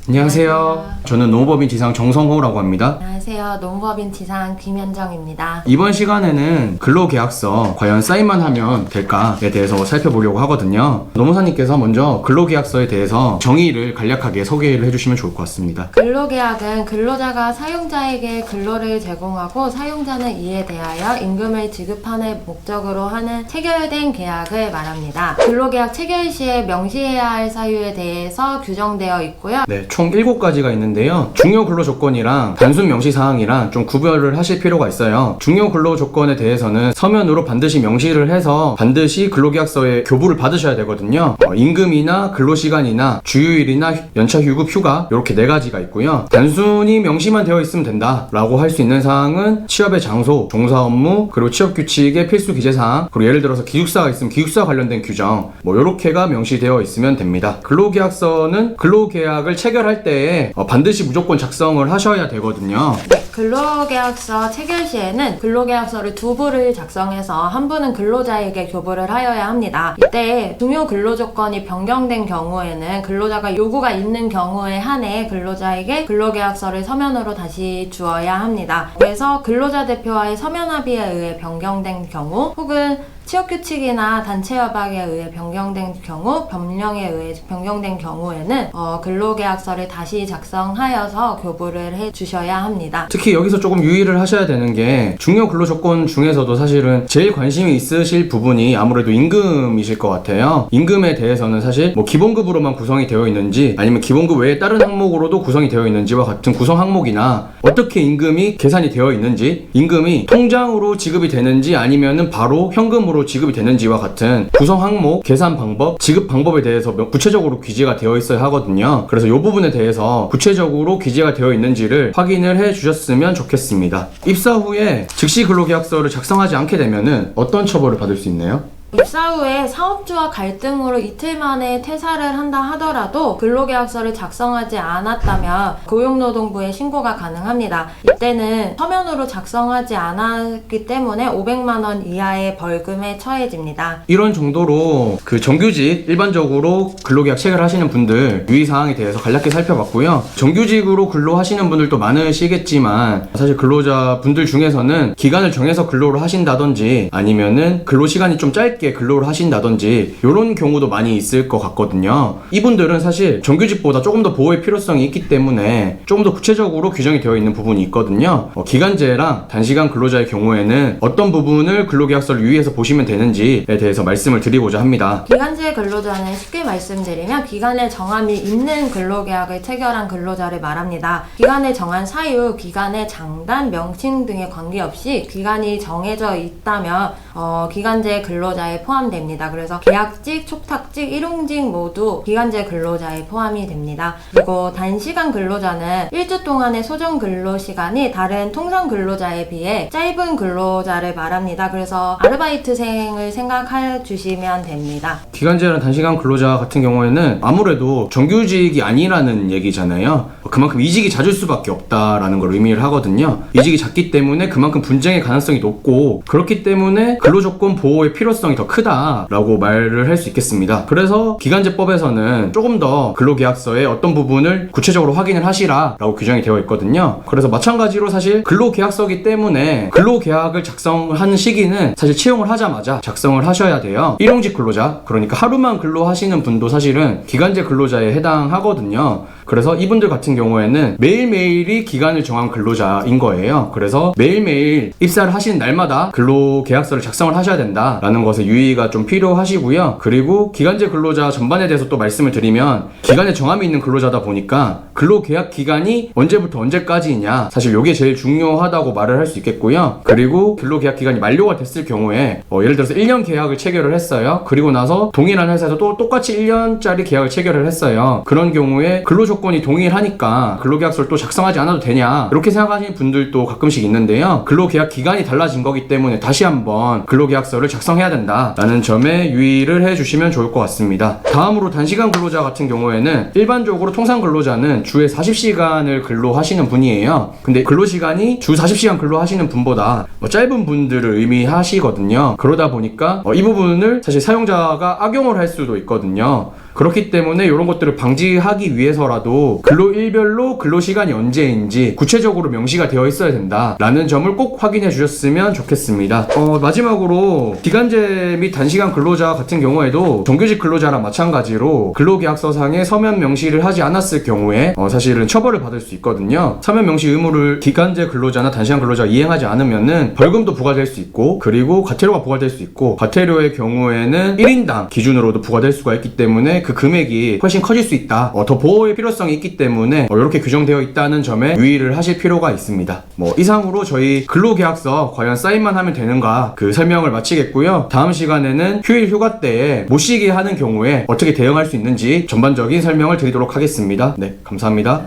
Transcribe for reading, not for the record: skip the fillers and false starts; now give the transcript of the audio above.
안녕하세요. 저는 노무법인 지상 정성호라고 합니다. 안녕하세요. 노무법인 지상 김현정입니다. 이번 시간에는 근로계약서 과연 사인만 하면 될까에 대해서 살펴보려고 하거든요. 노무사님께서 먼저 근로계약서에 대해서 정의를 간략하게 소개를 해주시면 좋을 것 같습니다. 근로계약은 근로자가 사용자에게 근로를 제공하고 사용자는 이에 대하여 임금을 지급하는 목적으로 하는 체결된 계약을 말합니다. 근로계약 체결 시에 명시해야 할 사유에 대해서 규정되어 있고요. 네, 총 7가지가 있는데요. 중요 근로 조건이랑 단순 명시 사항이랑 좀 구별을 하실 필요가 있어요. 중요 근로 조건에 대해서는 서면으로 반드시 명시를 해서 반드시 근로계약서에 교부를 받으셔야 되거든요. 임금이나 근로시간이나 주휴일이나 연차 휴급 휴가 이렇게 4가지가 있고요. 단순히 명시만 되어 있으면 된다 라고 할 수 있는 사항은 취업의 장소, 종사 업무, 그리고 취업 규칙의 필수 기재사항, 그리고 예를 들어서 기숙사가 있으면 기숙사 관련된 규정 요렇게가 명시되어 있으면 됩니다. 근로계약서는 근로계약을 체결할 때에 반드시 무조건 작성을 하셔야 되거든요. 네, 근로계약서 체결 시에는 근로계약서를 2부를 작성해서 한 부는 근로자에게 교부를 하여야 합니다. 이때 중요 근로조건이 변경된 경우에는 근로자가 요구가 있는 경우에 한해 근로자에게 근로계약서를 서면으로 다시 주어야 합니다. 그래서 근로자 대표와의 서면 합의에 의해 변경된 경우 혹은 취업규칙이나 단체협약에 의해 변경된 경우, 법령에 의해 변경된 경우에는 근로계약서를 다시 작성하여서 교부를 해주셔야 합니다. 특히 여기서 조금 유의를 하셔야 되는 게 중요 근로조건 중에서도 사실은 제일 관심이 있으실 부분이 아무래도 임금이실 것 같아요. 임금에 대해서는 사실 기본급으로만 구성이 되어 있는지 아니면 기본급 외에 다른 항목으로도 구성이 되어 있는지와 같은 구성 항목이나 어떻게 임금이 계산이 되어 있는지, 임금이 통장으로 지급이 되는지 아니면은 바로 현금으로 지급이 되는지와 같은 구성 항목, 계산 방법, 지급 방법에 대해서 구체적으로 기재가 되어 있어야 하거든요. 그래서 이 부분에 대해서 구체적으로 기재가 되어 있는지를 확인을 해 주셨으면 좋겠습니다. 입사 후에 즉시 근로계약서를 작성하지 않게 되면은 어떤 처벌을 받을 수 있나요? 입사 후에 사업주와 갈등으로 이틀 만에 퇴사를 한다 하더라도 근로계약서를 작성하지 않았다면 고용노동부에 신고가 가능합니다. 이때는 서면으로 작성하지 않았기 때문에 500만 원 이하의 벌금에 처해집니다. 이런 정도로 그 정규직 일반적으로 근로계약 체결하시는 분들 유의사항에 대해서 간략히 살펴봤고요. 정규직으로 근로하시는 분들도 많으시겠지만 사실 근로자 분들 중에서는 기간을 정해서 근로를 하신다든지 아니면은 근로시간이 좀 짧게 근로를 하신다든지 이런 경우도 많이 있을 것 같거든요. 이분들은 사실 정규직보다 조금 더 보호의 필요성이 있기 때문에 조금 더 구체적으로 규정이 되어 있는 부분이 있거든요. 기간제랑 단시간 근로자의 경우에는 어떤 부분을 근로계약서를 유의해서 보시면 되는지에 대해서 말씀을 드리고자 합니다. 기간제 근로자는 쉽게 말씀드리면 기간에 정함이 있는 근로계약을 체결한 근로자를 말합니다. 기간에 정한 사유, 기간의 장단, 명칭 등에 관계없이 기간이 정해져 있다면 기간제 근로자에 포함됩니다. 그래서 계약직, 촉탁직, 일용직 모두 기간제 근로자에 포함이 됩니다. 그리고 단시간 근로자는 일주 동안의 소정 근로시간이 다른 통상 근로자에 비해 짧은 근로자를 말합니다. 그래서 아르바이트생을 생각해 주시면 됩니다. 기간제랑 단시간 근로자 같은 경우에는 아무래도 정규직이 아니라는 얘기잖아요. 그만큼 이직이 잦을 수밖에 없다라는 걸 의미를 하거든요. 이직이 잦기 때문에 그만큼 분쟁의 가능성이 높고 그렇기 때문에 근로조건 보호의 필요성이 더 크다라고 말을 할 수 있겠습니다. 그래서 기간제법에서는 조금 더 근로계약서의 어떤 부분을 구체적으로 확인을 하시라라고 규정이 되어 있거든요. 그래서 마찬가지로 사실 근로계약서이기 때문에 근로계약을 작성하는 시기는 사실 채용을 하자마자 작성을 하셔야 돼요. 일용직 근로자, 그러니까 하루만 근로하시는 분도 사실은 기간제 근로자에 해당하거든요. 그래서 이분들 같은 경우에는 매일매일이 기간을 정한 근로자인 거예요. 그래서 매일매일 입사를 하시는 날마다 근로계약서를 작성을 하셔야 된다라는 것에 유의가 좀 필요하시고요. 그리고 기간제 근로자 전반에 대해서 또 말씀을 드리면 기간에 정함이 있는 근로자다 보니까 근로계약 기간이 언제부터 언제까지냐, 사실 이게 제일 중요하다고 말을 할 수 있겠고요. 그리고 근로계약 기간이 만료가 됐을 경우에 예를 들어서 1년 계약을 체결을 했어요. 그리고 나서 동일한 회사에서 또 똑같이 1년짜리 계약을 체결을 했어요. 그런 경우에 근로조건이 동일하니까 근로계약서를 또 작성하지 않아도 되냐, 이렇게 생각하시는 분들도 가끔씩 있는데요. 근로계약 기간이 달라진 거기 때문에 다시 한번 근로계약서를 작성해야 된다라는 점에 유의를 해주시면 좋을 것 같습니다. 다음으로 단시간 근로자 같은 경우에는 일반적으로 통상 근로자는 주에 40시간을 근로하시는 분이에요. 근데 근로시간이 주 40시간 근로하시는 분보다 짧은 분들을 의미하시거든요. 그러다 보니까 이 부분을 사실 사용자가 악용을 할 수도 있거든요. 그렇기 때문에 이런 것들을 방지하기 위해서라도 근로일별로 근로시간이 언제인지 구체적으로 명시가 되어 있어야 된다라는 점을 꼭 확인해 주셨으면 좋겠습니다. 마지막으로 기간제 및 단시간 근로자 같은 경우에도 정규직 근로자랑 마찬가지로 근로계약서상에 서면 명시를 하지 않았을 경우에 사실은 처벌을 받을 수 있거든요. 서면 명시 의무를 기간제 근로자나 단시간 근로자가 이행하지 않으면은 벌금도 부과될 수 있고, 그리고 과태료가 부과될 수 있고, 과태료의 경우에는 1인당 기준으로도 부과될 수가 있기 때문에 그 금액이 훨씬 커질 수 있다. 더 보호의 필요성이 있기 때문에 이렇게 규정되어 있다는 점에 유의를 하실 필요가 있습니다. 이상으로 저희 근로계약서 과연 사인만 하면 되는가 그 설명을 마치겠고요. 다음 시간에는 휴일 휴가 때에 못 쉬게 하는 경우에 어떻게 대응할 수 있는지 전반적인 설명을 드리도록 하겠습니다. 네, 감사합니다.